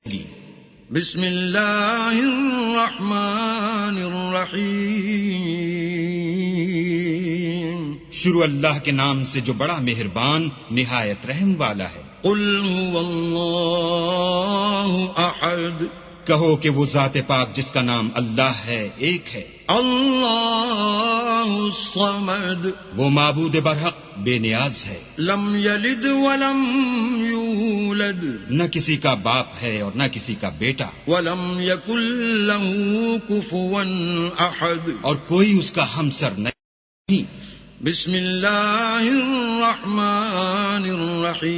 بسم اللہ الرحمن الرحیم، شروع اللہ کے نام سے جو بڑا مہربان نہایت رحم والا ہے۔ قل هو اللہ احد، کہو کہ وہ ذات پاک جس کا نام اللہ ہے ایک ہے۔ اللہ الصمد، وہ معبود برحق بے نیاز ہے، لم یلد ولم یولد، نہ کسی کا باپ ہے اور نہ کسی کا بیٹا، ولم یکن له کفوا احد، اور کوئی اس کا ہمسر نہیں۔ بسم اللہ الرحمن الرحیم،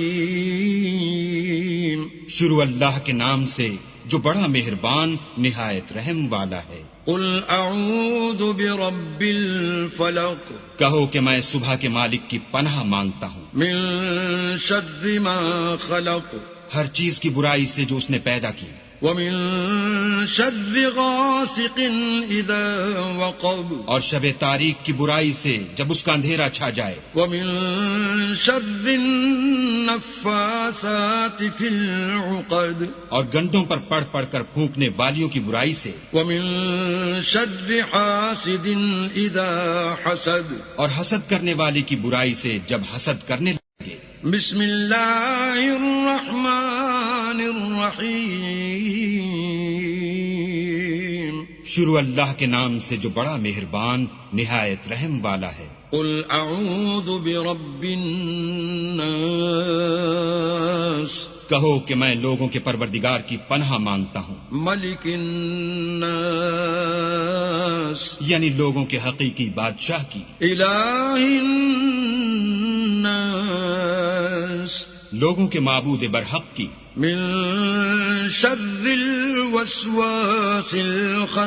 شروع اللہ کے نام سے جو بڑا مہربان نہایت رحم والا ہے۔ قل اعوذ برب الفلق، کہو کہ میں صبح کے مالک کی پناہ مانگتا ہوں، من شر ما خلق، ہر چیز کی برائی سے جو اس نے پیدا کی، ومن شر غاسق اذا وقب، اور شب تاریک کی برائی سے جب اس کا اندھیرا چھا جائے، ومن شر النفاثات في العقد، اور گنڈوں پر پڑھ پڑھ کر پھونکنے والیوں کی برائی سے، ومن شر حاسد اذا حسد، اور حسد کرنے والے کی برائی سے جب حسد کرنے لگے۔ بسم اللہ الرحمن الرحیم، شروع اللہ کے نام سے جو بڑا مہربان نہایت رحم والا ہے۔ قل اعوذ برب الناس، کہو کہ میں لوگوں کے پروردگار کی پناہ مانگتا ہوں، ملک الناس، یعنی لوگوں کے حقیقی بادشاہ کی، الہ الناس، لوگوں کے معبود برحق کی، من شر الوسواس الخناس،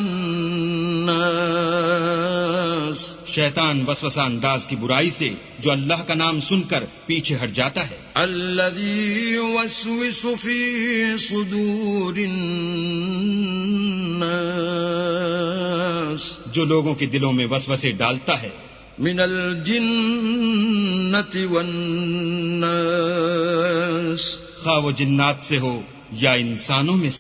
شیطان وسوسہ انداز کی برائی سے جو اللہ کا نام سن کر پیچھے ہٹ جاتا ہے، الذی یوسوس فی صدور الناس، جو لوگوں کے دلوں میں وسوسے ڈالتا ہے، من الجنۃ والناس، خواہ وہ جنات سے ہو یا انسانوں میں سے۔